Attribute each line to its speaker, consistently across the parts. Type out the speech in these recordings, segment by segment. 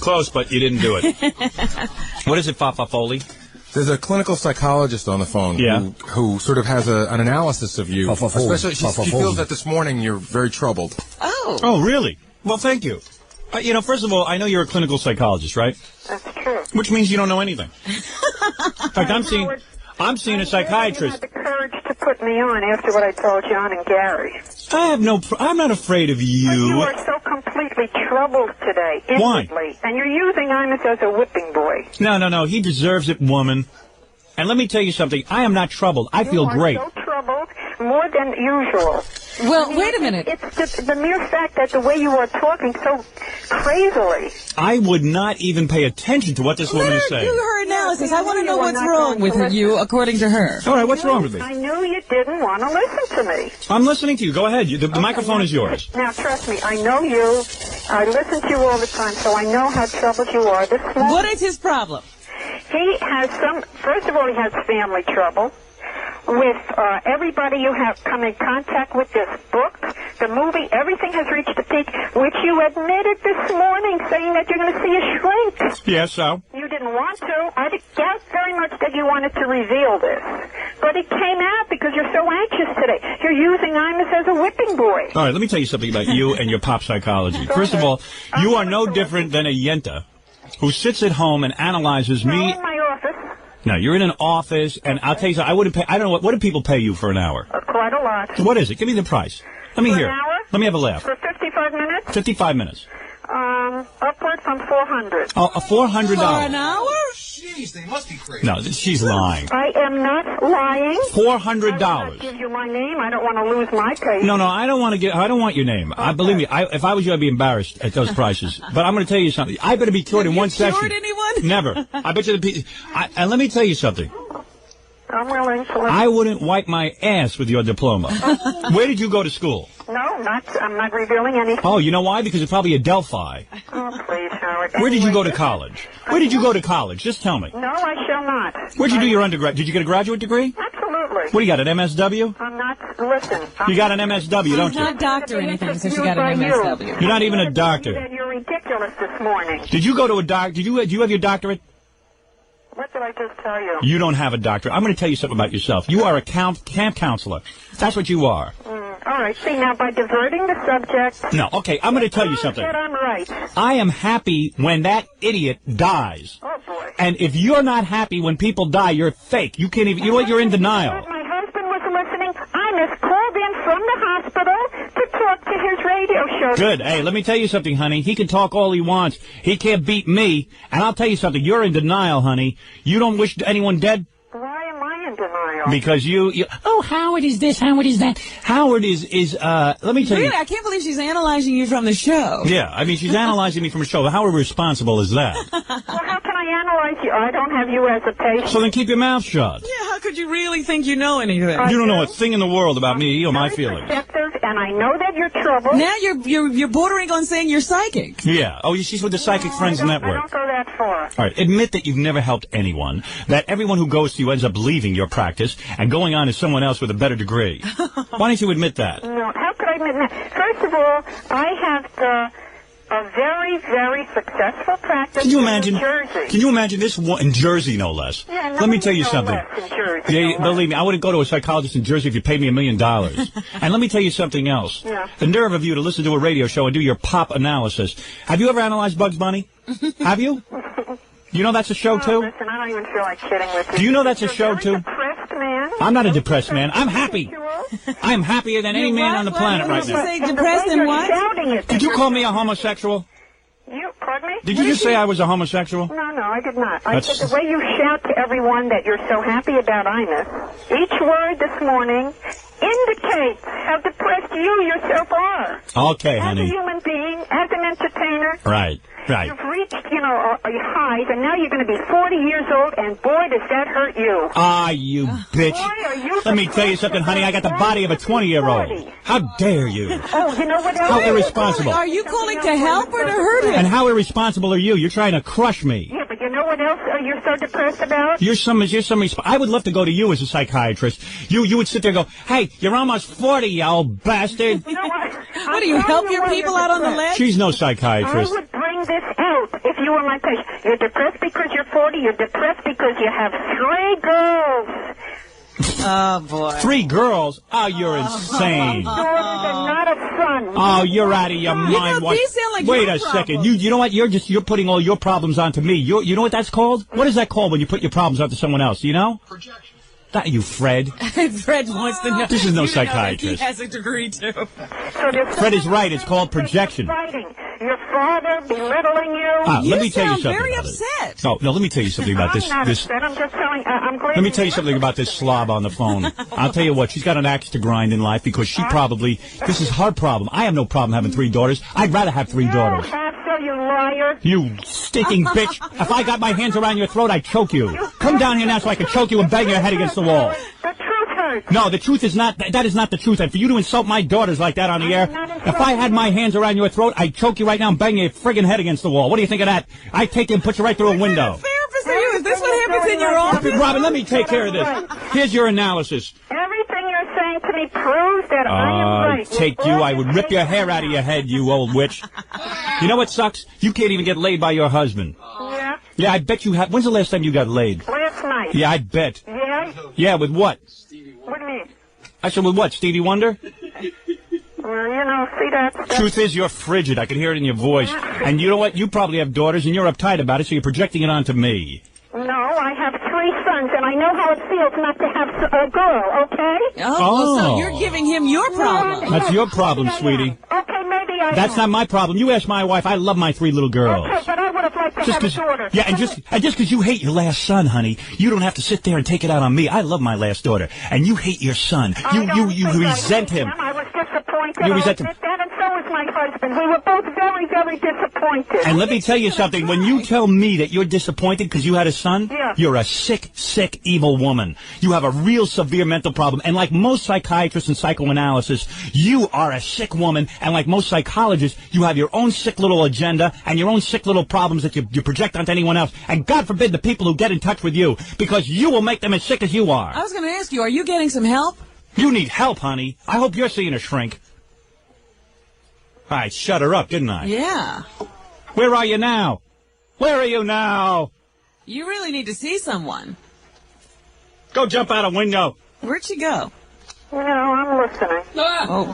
Speaker 1: close, but you didn't do it. What is it, Foley?
Speaker 2: There's a clinical psychologist on the phone who sort of has an analysis of you. Especially, she feels that this morning you're very troubled.
Speaker 3: Oh.
Speaker 1: Oh, really? Well, thank you. You know, first of all, I know you're a clinical psychologist, right?
Speaker 3: That's true.
Speaker 1: Which means you don't know anything. In fact, I'm seeing a psychiatrist.
Speaker 3: You had the courage to put me on after what I told John and Gary.
Speaker 1: I'm not afraid of you.
Speaker 3: But you are so completely troubled today, inwardly.
Speaker 1: Why?
Speaker 3: And you're using Imus as a whipping boy.
Speaker 1: No. He deserves it, woman. And let me tell you something. I am not troubled. I feel great.
Speaker 3: You are so troubled, more than usual.
Speaker 4: Well, wait a minute.
Speaker 3: It's just the mere fact that the way you are talking so crazily.
Speaker 1: I would not even pay attention to what this woman is saying.
Speaker 4: Do her analysis. I want to know what's wrong with you, according to her.
Speaker 1: All right, what's wrong with me?
Speaker 3: I knew you didn't want to listen to me.
Speaker 1: I'm listening to you. Go ahead. The microphone is yours.
Speaker 3: Now, trust me, I know you. I listen to you all the time, so I know how troubled you are.
Speaker 4: What is his problem?
Speaker 3: He has first of all, he has family trouble. With everybody you have come in contact with, this book, the movie, everything has reached a peak, which you admitted this morning, saying that you're going to see a shrink.
Speaker 1: Yes, so?
Speaker 3: You didn't want to. I doubt very much that you wanted to reveal this. But it came out because you're so anxious today. You're using Imus as a whipping boy.
Speaker 1: All right, let me tell you something about you and your pop psychology. First of all, you are no different than a yenta who sits at home and analyzes me.
Speaker 3: In my office.
Speaker 1: No, you're in an office, and I'll tell you something. I don't know, what do people pay you for an hour?
Speaker 3: Quite a lot.
Speaker 1: What is it? Give me the price. Let me hear.
Speaker 3: An hour?
Speaker 1: Let me have a laugh.
Speaker 3: For 55 minutes?
Speaker 1: 55 minutes.
Speaker 3: Upwards from 400.
Speaker 1: Oh, $400.
Speaker 4: For an hour?
Speaker 5: Jeez, they must be crazy.
Speaker 1: No, she's lying.
Speaker 3: I am not lying.
Speaker 1: $400.
Speaker 3: I will not give you my name. I don't want to lose my case.
Speaker 1: No, I don't want your name.
Speaker 3: Okay.
Speaker 1: Believe me, if I was you, I'd be embarrassed at those prices. But I'm going to tell you something. I better be cured in one session.
Speaker 4: Cured anyone?
Speaker 1: Never. I bet you and let me tell you something.
Speaker 3: I'm willing to listen.
Speaker 1: I wouldn't wipe my ass with your diploma. Where did you go to school?
Speaker 3: No, I'm not revealing anything.
Speaker 1: Oh, you know why? Because you're probably a Delphi.
Speaker 3: Oh, please, Howard.
Speaker 1: Where did you go to college? Where did you go to college? Just tell me.
Speaker 3: No, I shall not.
Speaker 1: Where'd you do your undergrad? Did you get a graduate degree?
Speaker 3: Absolutely.
Speaker 1: What do you got, an MSW?
Speaker 3: I'm not, listen.
Speaker 1: You got an MSW, don't you?
Speaker 4: She's not a doctor or anything, so she got an MSW.
Speaker 1: You're not even a doctor.
Speaker 3: You're ridiculous this morning.
Speaker 1: Did you go to a doctor? Do you have your doctorate?
Speaker 3: What did I just tell you?
Speaker 1: You don't have a doctorate. I'm going to tell you something about yourself. You are a camp counselor. That's what you are.
Speaker 3: All right. See, now, by diverting the subject...
Speaker 1: No, okay, I'm going to tell you something.
Speaker 3: That I'm right.
Speaker 1: I am happy when that idiot dies.
Speaker 3: Oh, boy.
Speaker 1: And if you're not happy when people die, you're fake. You can't even... You know what? You're in denial.
Speaker 3: My husband was listening. Imus called in from the hospital to talk to his radio show.
Speaker 1: Good. Hey, let me tell you something, honey. He can talk all he wants. He can't beat me. And I'll tell you something. You're in denial, honey. You don't wish anyone dead?
Speaker 3: Why am I in denial?
Speaker 1: Because you... Oh, Howard is this, Howard is that. Howard is let me tell you...
Speaker 4: Really? I can't believe she's analyzing you from the show.
Speaker 1: Yeah, I mean, she's analyzing me from a show. How irresponsible is that?
Speaker 3: Well, how can I analyze you? I don't have you as a patient.
Speaker 1: So then keep your mouth shut.
Speaker 4: Yeah, how could you really think you know anything?
Speaker 1: You don't know a thing in the world about me or my feelings.
Speaker 3: And I know that you're troubled.
Speaker 4: Now you're bordering on saying you're psychic.
Speaker 1: Yeah. Oh, she's with the Psychic Friends Network.
Speaker 3: I don't go that far.
Speaker 1: All right. Admit that you've never helped anyone, that everyone who goes to you ends up leaving your practice and going on as someone else with a better degree. Why don't you admit that?
Speaker 3: No, how could I admit that? First of all, I have a very, very successful practice in Jersey.
Speaker 1: Can you imagine this in Jersey, no less?
Speaker 3: Yeah,
Speaker 1: let me tell you something.
Speaker 3: In Jersey,
Speaker 1: yeah, believe me, I wouldn't go to a psychologist in Jersey if you paid me $1 million. And let me tell you something else.
Speaker 3: Yeah.
Speaker 1: The nerve of you to listen to a radio show and do your pop analysis. Have you ever analyzed Bugs Bunny? Have you? You know that's a show, too?
Speaker 3: Listen, I don't even feel like kidding with you.
Speaker 1: Do you know that's a show, too?
Speaker 3: Depressed man.
Speaker 1: I'm not a depressed man. I'm happy. I'm happier than any man on the planet right now.
Speaker 4: Did you say depressed and what?
Speaker 1: Did you call me a homosexual?
Speaker 3: Pardon me?
Speaker 1: Did you just say I was a homosexual?
Speaker 3: No, I did not. I said the way you shout to everyone that you're so happy about Imus, each word this morning indicates how depressed you yourself are.
Speaker 1: Okay, honey.
Speaker 3: As a human being, as an entertainer.
Speaker 1: Right.
Speaker 3: You've reached, highs, and now you're going to be 40 years old, and boy, does that hurt you.
Speaker 1: Ah, you bitch. Let me tell you something, honey. I got the body of a 20-year-old. How dare you?
Speaker 3: Oh, you know what else?
Speaker 1: How irresponsible.
Speaker 4: Are you calling to help or to hurt him?
Speaker 1: And how irresponsible are you? You're trying to crush me.
Speaker 3: Yeah, but you know what else you're so depressed about?
Speaker 1: I would love to go to you as a psychiatrist. You would sit there and go, hey, you're almost 40, you old bastard.
Speaker 3: You know what?
Speaker 4: What do you help your people out on the ledge?
Speaker 1: She's no psychiatrist.
Speaker 3: I would bring this out truth if you were my patient. You're depressed because you're 40. You're depressed because you have 3 girls.
Speaker 4: Oh, boy.
Speaker 1: 3 girls? Oh, you're insane.
Speaker 3: Daughters and not a son.
Speaker 1: Oh, you're out of your mind.
Speaker 4: These sound like
Speaker 1: Wait
Speaker 4: your
Speaker 1: a second.
Speaker 4: problems.
Speaker 1: You know what? You're putting all your problems onto me. You know what that's called? What is that called when you put your problems onto someone else? Do you know?
Speaker 5: Projection.
Speaker 1: Not you, Fred.
Speaker 4: Fred wants to know.
Speaker 1: This is no
Speaker 4: You don't know that
Speaker 1: psychiatrist.
Speaker 4: He has a degree, too.
Speaker 3: So there's
Speaker 1: Fred is right. It's called projection.
Speaker 3: fighting. Your father belittling you.
Speaker 1: Let me tell you
Speaker 4: sound
Speaker 1: something
Speaker 4: very
Speaker 1: about it.
Speaker 4: upset.
Speaker 1: No, let me tell you something about this.
Speaker 3: I'm not upset. I'm just telling. I'm glad.
Speaker 1: Let me tell you something about this slob on the phone. I'll tell you what, she's got an axe to grind in life because she probably, this is her problem. I have no problem having 3 daughters. I'd rather have 3 daughters.
Speaker 3: So, you liar.
Speaker 1: You stinking bitch. If I got my hands around your throat, I'd choke you. Come down here now so I can choke you and bang your head against the wall.
Speaker 3: The truth hurts.
Speaker 1: No, the truth is not, that is not the truth. And for you to insult my daughters like that on the air, if I had my hands around your throat, I'd choke you right now and bang your friggin' head against the wall. What do you think of that? I'd take you and put you right through a window.
Speaker 4: Therapist, are you? Is this what happens in your office?
Speaker 1: Robin, let me take care of this. Here's your analysis.
Speaker 3: Everything you're saying to me proves that I am right.
Speaker 1: Take you, I would rip your hair out of your head, you old witch. You know what sucks? You can't even get laid by your husband.
Speaker 3: Yeah.
Speaker 1: Yeah, I bet you have. When's the last time you got laid?
Speaker 3: Last night.
Speaker 1: Yeah, I bet.
Speaker 3: Yeah?
Speaker 1: Yeah, with what?
Speaker 3: What do you mean?
Speaker 1: I said, with what, Stevie Wonder?
Speaker 3: Well, see, that's...
Speaker 1: Truth is, you're frigid. I can hear it in your voice. And you know what? You probably have daughters, and you're uptight about it, so you're projecting it onto me.
Speaker 3: No, I have 3 sons, and I know how it feels not to have a girl, okay?
Speaker 4: Oh, so you're giving him your problem.
Speaker 1: That's your problem, sweetie.
Speaker 3: Okay, maybe I...
Speaker 1: That's not my problem. You ask my wife. I love my 3 little girls.
Speaker 3: Okay, but I would have liked to have a daughter.
Speaker 1: Yeah, and just because you hate your last son, honey, you don't have to sit there and take it out on me. I love my last daughter, and you hate your son. You resent him.
Speaker 3: I was disappointed.
Speaker 1: You resent him.
Speaker 3: And so was my husband. We were both very, very disappointed.
Speaker 1: And let me tell you something. When you tell me that you're disappointed because you had a son,
Speaker 3: yeah.
Speaker 1: You're a sick, sick, evil woman. You have a real severe mental problem. And like most psychiatrists and psychoanalysis, you are a sick woman. And like most psychologists, you have your own sick little agenda and your own sick little problems that you project onto anyone else. And God forbid the people who get in touch with you, because you will make them as sick as you are.
Speaker 4: I was going to ask you, are you getting some help?
Speaker 1: You need help, honey. I hope you're seeing a shrink. I shut her up, didn't I?
Speaker 4: Yeah.
Speaker 1: Where are you now? Where are you now?
Speaker 4: You really need to see someone.
Speaker 1: Go jump out a window.
Speaker 4: Where'd she go?
Speaker 3: No, I'm listening.
Speaker 4: Oh,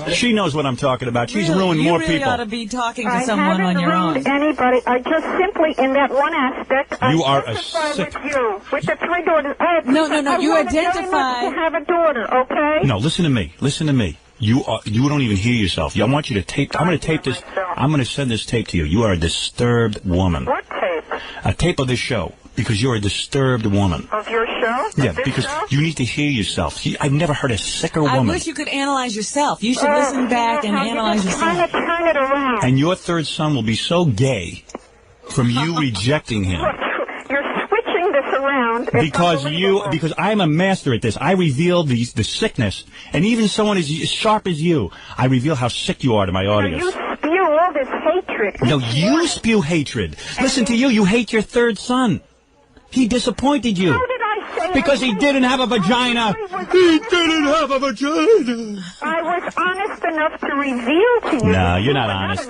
Speaker 4: boy.
Speaker 1: She knows what I'm talking about. She's
Speaker 4: Really?
Speaker 1: ruined more
Speaker 4: You really
Speaker 1: people.
Speaker 4: ought to be talking to someone on your own.
Speaker 3: I haven't ruined anybody. I just simply, in that one aspect,
Speaker 1: You are a
Speaker 3: identify
Speaker 1: sick...
Speaker 3: with you, with the 3 daughters.
Speaker 4: No, you
Speaker 3: I wanted very
Speaker 4: identify...
Speaker 3: much to have a daughter, okay?
Speaker 1: No, listen to me. Listen to me. You don't even hear yourself. I want you to tape... I'm going to tape this... I'm going to send this tape to you. You are a disturbed woman.
Speaker 3: What tape?
Speaker 1: A tape of this show. Because you're a disturbed woman.
Speaker 3: Of your show?
Speaker 1: Yeah, because you need to hear yourself. See, I've never heard a sicker woman.
Speaker 4: I wish you could analyze yourself. You should listen back and analyze yourself.
Speaker 3: Trying to turn it around.
Speaker 1: And your 3rd son will be so gay from you rejecting him.
Speaker 3: You're switching this around.
Speaker 1: Because I'm a master at this. I reveal the sickness, and even someone as sharp as you, I reveal how sick you are to my audience.
Speaker 3: You spew all this hatred.
Speaker 1: No, you spew hatred. Listen to you. You hate your 3rd son. He disappointed you.
Speaker 3: How did I say
Speaker 1: because he didn't have a vagina. He didn't have a vagina.
Speaker 3: I was honest enough to reveal to you.
Speaker 1: No, you're not honest.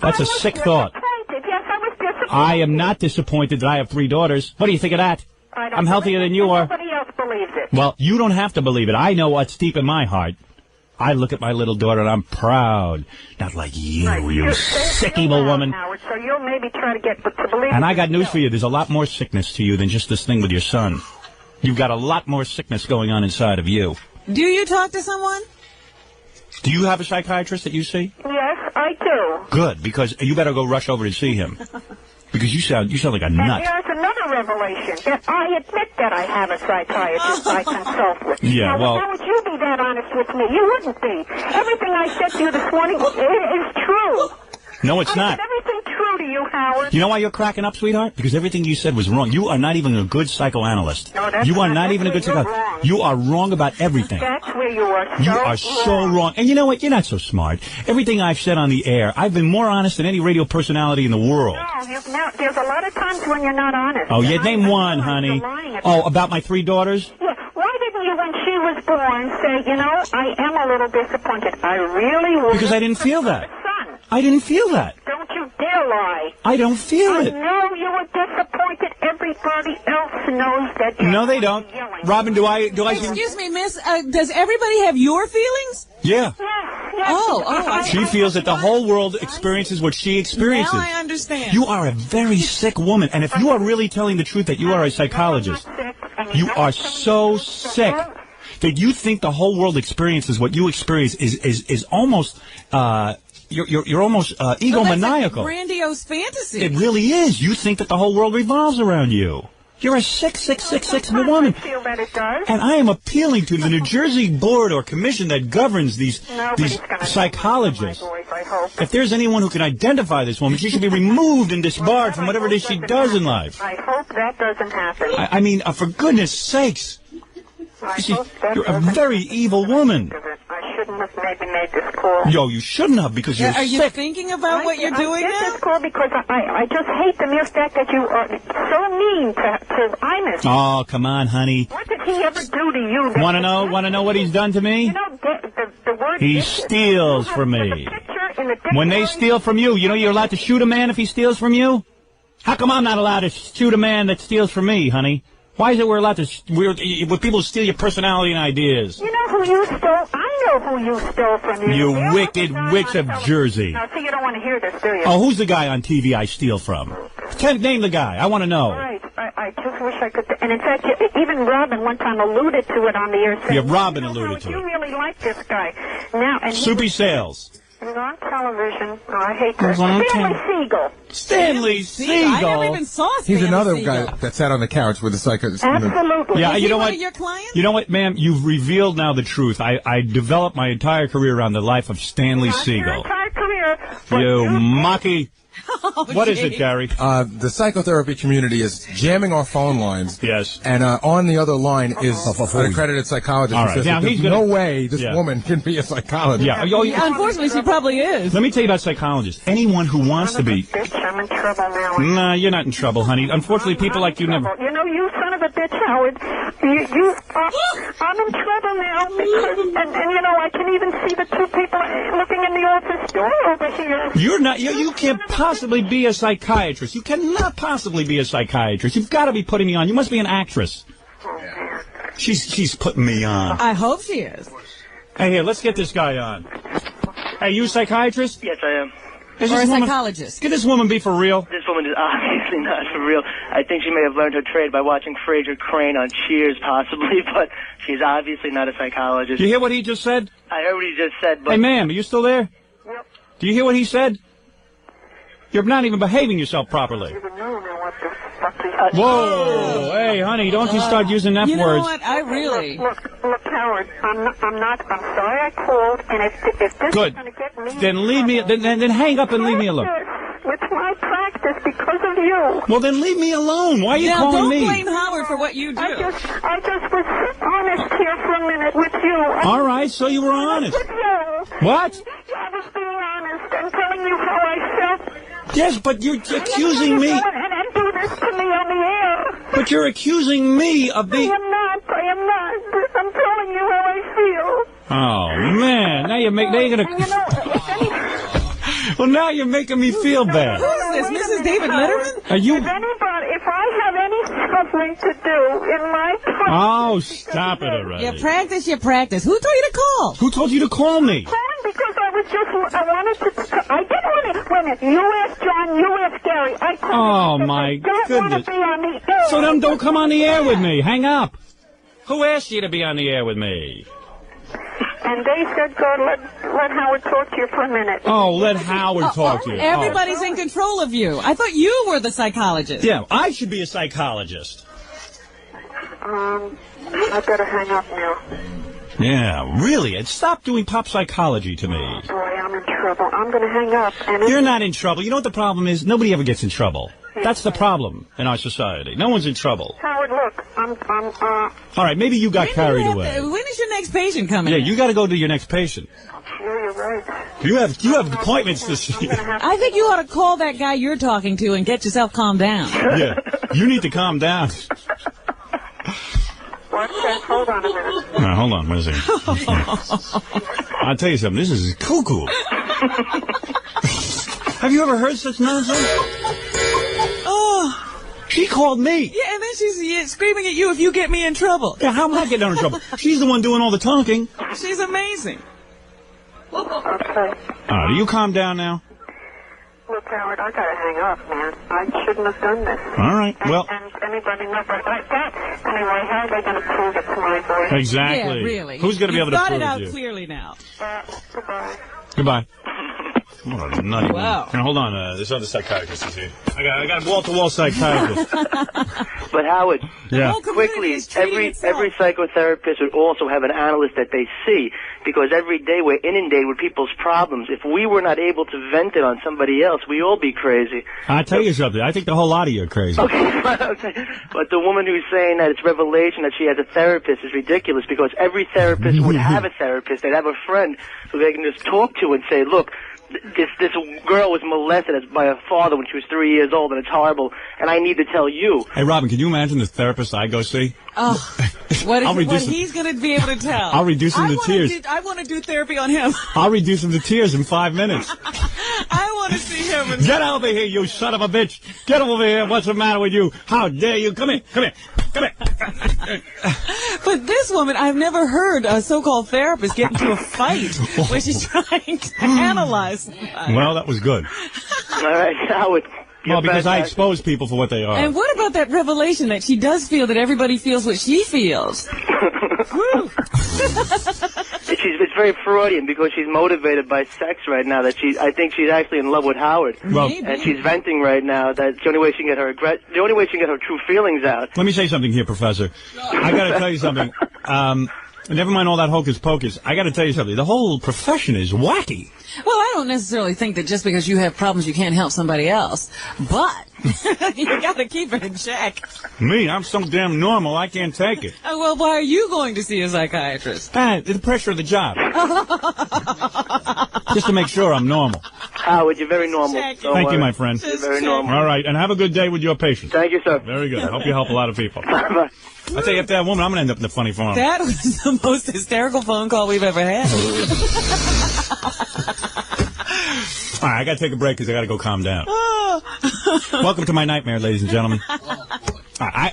Speaker 1: That's a sick thought.
Speaker 3: Yes, I was disappointed.
Speaker 1: I am not disappointed that I have 3 daughters. What do you think of that? I'm healthier than you are.
Speaker 3: Nobody else believes it.
Speaker 1: Well, you don't have to believe it. I know what's deep in my heart. I look at my little daughter and I'm proud. Not like you, you sick evil woman.
Speaker 3: Howard, so you'll maybe try to get to believe.
Speaker 1: And I got news for you. There's a lot more sickness to you than just this thing with your son. You've got a lot more sickness going on inside of you.
Speaker 4: Do you talk to someone?
Speaker 1: Do you have a psychiatrist that you see?
Speaker 3: Yes, I do.
Speaker 1: Good, because you better go rush over and see him. Because you sound like a nut.
Speaker 3: And there's another revelation. That I admit that I have a psychiatrist I consult with.
Speaker 1: Yeah,
Speaker 3: now, how would you be that honest with me? You wouldn't be. Everything I said to you this morning is true.
Speaker 1: No, it's not.
Speaker 3: Is everything true to you, Howard?
Speaker 1: You know why you're cracking up, sweetheart? Because everything you said was wrong. You are not even a good psychoanalyst.
Speaker 3: No, that's
Speaker 1: you are not even a good psychoanalyst. You are wrong about everything.
Speaker 3: That's where you are.
Speaker 1: You are so wrong. And you know what? You're not so smart. Everything I've said on the air, I've been more honest than any radio personality in the world.
Speaker 3: No, there's a lot of times when you're not honest.
Speaker 1: Oh, yeah, name one, honey. Oh, about my 3 daughters?
Speaker 3: Yeah. Why didn't you, when she was born, say, you know, I am a little disappointed. I really would.
Speaker 1: Because I didn't feel that. I didn't feel that.
Speaker 3: Don't you dare real lie.
Speaker 1: I don't feel it.
Speaker 3: I know you were disappointed. Everybody else knows that you're
Speaker 1: No, they don't. Robin, do I...
Speaker 4: Excuse me, miss, does everybody have your feelings?
Speaker 1: Yeah.
Speaker 3: Yes.
Speaker 1: She feels that the whole world experiences what she experiences.
Speaker 4: Now I understand.
Speaker 1: You are a very sick woman, and if you are really telling the truth that you are a psychologist, you are so sick that you think the whole world experiences what you experience is almost you're almost egomaniacal.
Speaker 4: That's like a grandiose fantasy.
Speaker 1: It really is. You think that the whole world revolves around you. You're a sick woman.
Speaker 3: I feel that it does.
Speaker 1: And I am appealing to the New Jersey board or commission that governs these psychologists. If there's anyone who can identify this woman, she should be removed and disbarred from whatever it is she does in life.
Speaker 3: I hope that doesn't happen.
Speaker 1: I mean, for goodness sakes. You're a very evil woman.
Speaker 3: I shouldn't have maybe made this call.
Speaker 1: Yo, you shouldn't have, because you're sick.
Speaker 4: Are you thinking about what you're doing
Speaker 3: I
Speaker 4: now?
Speaker 3: did this call because I just hate the mere fact that you are so mean to Imus.
Speaker 1: Oh, come on, honey.
Speaker 3: What did he ever do to you?
Speaker 1: Want to know what he's done to me?
Speaker 3: You know, the word...
Speaker 1: He steals from me. When they steal from you, you know you're allowed to shoot a man if he steals from you? How come I'm not allowed to shoot a man that steals from me, honey? Why is it we're allowed to... When people steal your personality and ideas?
Speaker 3: You know who you stole? I know who you stole from you.
Speaker 1: You wicked witch of Jersey.
Speaker 3: Now, see, you don't want to hear this, do you?
Speaker 1: Oh, who's the guy on TV I steal from? Name the guy. I want to know.
Speaker 3: Right. I just wish I could... And in fact, even Robin one time alluded to it on the air. Saying,
Speaker 1: Yeah, Robin alluded to it.
Speaker 3: You really like this guy. Now, and
Speaker 1: Soupy Sales.
Speaker 3: He was on television. Oh, I hate this.
Speaker 1: on
Speaker 3: Stanley Siegel.
Speaker 1: Stanley Siegel.
Speaker 4: I never even saw Stanley
Speaker 2: He's another
Speaker 4: Siegel.
Speaker 2: guy that sat on the couch with the psychologist.
Speaker 3: Absolutely.
Speaker 1: Yeah,
Speaker 4: Is
Speaker 1: you
Speaker 4: he
Speaker 1: know
Speaker 4: one
Speaker 1: what?
Speaker 4: of your clients?
Speaker 1: You know what, ma'am? You've revealed now the truth. I developed my entire career around the life of Stanley
Speaker 3: Not your
Speaker 1: Siegel.
Speaker 3: entire career. But
Speaker 1: You monkey.
Speaker 4: Oh,
Speaker 1: What is it,
Speaker 4: gee.
Speaker 1: Gary?
Speaker 2: The psychotherapy community is jamming our phone lines.
Speaker 1: Yes.
Speaker 2: And on the other line is an accredited psychologist
Speaker 1: All
Speaker 2: who
Speaker 1: right.
Speaker 2: says
Speaker 1: Now,
Speaker 2: that
Speaker 1: he's
Speaker 2: there's
Speaker 1: gonna-
Speaker 2: no way this
Speaker 1: Yeah.
Speaker 2: woman can be a psychologist.
Speaker 1: Yeah.
Speaker 4: Unfortunately, she probably is.
Speaker 1: Let me tell you about psychologists. Anyone who wants to be...
Speaker 3: Bitch, I'm in trouble now.
Speaker 1: Nah, you're not in trouble, honey. Unfortunately, people like you never...
Speaker 3: You know, you son of a bitch, Howard. I'm in trouble now because, and you know, I can even see the two people looking in the office door over here.
Speaker 1: You're not... You can't possibly be a psychiatrist. You cannot possibly be a psychiatrist. You've got to be putting me on. You must be an actress. She's putting me on.
Speaker 4: I hope she is.
Speaker 1: Hey, here, let's get this guy on. Hey, you a psychiatrist?
Speaker 6: Yes, I am.
Speaker 1: Is
Speaker 4: Or
Speaker 1: this
Speaker 4: a
Speaker 1: woman-
Speaker 4: psychologist.
Speaker 1: Could this woman be for real?
Speaker 6: This woman is obviously not for real. I think she may have learned her trade by watching Fraser Crane on Cheers, possibly, but she's obviously not a psychologist.
Speaker 1: You hear what he just said?
Speaker 6: I heard what he just said, but...
Speaker 1: Hey, ma'am, are you still there?
Speaker 3: Yep.
Speaker 1: Do you hear what he said? You're not even behaving yourself properly.
Speaker 3: You don't know what the fuck is...
Speaker 1: Whoa! Hey, honey, don't you start using F
Speaker 4: You know
Speaker 1: words.
Speaker 4: what? I really...
Speaker 3: Look, Howard, I'm sorry I called, and if this
Speaker 1: Good.
Speaker 3: is going to get me...
Speaker 1: Then leave me. Then hang up and leave me alone.
Speaker 3: It's my practice because of you.
Speaker 1: Well, then leave me alone. Why are you
Speaker 4: Now,
Speaker 1: calling
Speaker 4: don't
Speaker 1: me?
Speaker 4: blame Howard for what you do.
Speaker 3: I just was honest here for a minute with you.
Speaker 1: All right, so you were honest.
Speaker 3: With you.
Speaker 1: What?
Speaker 3: I was being honest and telling you how I felt.
Speaker 1: Yes, but you're accusing me.
Speaker 3: And do this to me on the air.
Speaker 1: But you're accusing me of
Speaker 3: I
Speaker 1: being...
Speaker 3: am not. I'm telling you how I feel.
Speaker 1: Oh man! Now you're gonna. Well, now you're making me feel bad.
Speaker 4: Who is this, Mrs. David Letterman?
Speaker 1: Are you?
Speaker 3: If I have any suffering to do in my practice...
Speaker 1: Oh, stop it already.
Speaker 4: You practice. Who told you to call?
Speaker 1: Who told you to call me?
Speaker 3: Because I wanted to... I didn't want to... Wait a minute. You asked John, you asked Gary. I called
Speaker 1: Oh,
Speaker 3: because
Speaker 1: my
Speaker 3: I don't
Speaker 1: goodness.
Speaker 3: want to be on the air.
Speaker 1: So then don't come on the air with me. Hang up. Who asked you to be on the air with me?
Speaker 3: And they said, God, let Howard talk to you for a minute.
Speaker 1: Oh, let Howard talk to you.
Speaker 4: Everybody's in control of you. I thought you were the psychologist.
Speaker 1: Yeah, I should be a psychologist.
Speaker 3: I better hang up now.
Speaker 1: Yeah, really. And stop doing pop psychology to me.
Speaker 3: Boy, I'm in trouble. I'm going to hang up. And
Speaker 1: You're not in trouble. You know what the problem is? Nobody ever gets in trouble. That's the problem in our society. No one's in trouble.
Speaker 3: Howard, look,
Speaker 1: All right, maybe you got carried away.
Speaker 4: When is your next patient coming?
Speaker 1: Yeah, you got to go to your next patient.
Speaker 3: you're right.
Speaker 1: You have appointments to see.
Speaker 4: I think you ought to call that guy you're talking to and get yourself calmed down.
Speaker 1: Yeah, you need to calm down.
Speaker 3: What's that? Hold on a minute.
Speaker 1: Hold on, what is it? I'll tell you something. This is cuckoo. Have you ever heard such nonsense?
Speaker 4: Oh.
Speaker 1: She called me.
Speaker 4: Yeah, and then she's screaming at you if you get me in trouble.
Speaker 1: Yeah, how am I getting her in trouble? She's the one doing all the talking.
Speaker 4: She's amazing.
Speaker 3: Okay.
Speaker 1: Do you calm down now?
Speaker 3: Look, Howard, I gotta hang up, man. I shouldn't have done this.
Speaker 1: All right, well...
Speaker 3: And anybody knows like that. Anyway, how are they going to prove it's my voice?
Speaker 1: Exactly.
Speaker 4: Yeah, really.
Speaker 1: Who's going to be able to prove it?
Speaker 4: You've got it out clearly now.
Speaker 3: Goodbye.
Speaker 1: Goodbye. What a nutty
Speaker 4: Wow.
Speaker 1: Now, hold on, this other psychiatrist is here. I got a wall-to-wall psychiatrist.
Speaker 6: But Howard,
Speaker 1: Yeah.
Speaker 6: quickly, every psychotherapist would also have an analyst that they see, because every day we're inundated with people's problems. If we were not able to vent it on somebody else, we'd all be crazy.
Speaker 1: I'll tell you something. I think the whole lot of you are crazy.
Speaker 6: Okay, but the woman who's saying that it's revelation that she has a therapist is ridiculous, because every therapist would have a therapist. They'd have a friend who they can just talk to and say, look, this girl was molested by her father when she was 3 years old, and it's horrible, and I need to tell you.
Speaker 1: Hey, Robin, can you imagine the therapist I go see?
Speaker 4: Oh, what he's going to be able to tell.
Speaker 1: I'll reduce him to tears.
Speaker 4: I want to do therapy on him.
Speaker 1: I'll reduce him to tears in 5 minutes.
Speaker 4: I want to see him.
Speaker 1: Get over here, you son of a bitch. Get over here. What's the matter with you? How dare you? Come here. Come here. Come here.
Speaker 4: But this woman, I've never heard a so-called therapist get into a fight where she's trying to analyze somebody.
Speaker 1: Well, that was good.
Speaker 6: All right, Howard.
Speaker 1: Well, because I expose people for what they are.
Speaker 4: And what about that revelation that she does feel that everybody feels what she feels?
Speaker 6: It's very Freudian, because she's motivated by sex right now. I think she's actually in love with Howard, and she's venting right now. That's the only way she can get her true feelings out.
Speaker 1: Let me say something here, Professor. I got to tell you something. Never mind all that hocus pocus. I got to tell you something. The whole profession is wacky.
Speaker 4: Well, I don't necessarily think that just because you have problems you can't help somebody else, but you got to keep it in check.
Speaker 1: Me, I'm so damn normal, I can't take it.
Speaker 4: Well, why are you going to see a psychiatrist?
Speaker 1: The pressure of the job. Just to make sure I'm normal.
Speaker 6: Howard, you're very normal.
Speaker 1: Thank you, my friend.
Speaker 6: You're very normal.
Speaker 1: All right, and have a good day with your patient.
Speaker 6: Thank you, sir.
Speaker 1: Very good. I hope you help a lot of people.
Speaker 6: Bye.
Speaker 1: I tell you, if that woman, I'm going to end up in the funny farm.
Speaker 4: That was the most hysterical phone call we've ever had.
Speaker 1: All right, I got to take a break because I got to go calm down. Welcome to my nightmare, ladies and gentlemen. I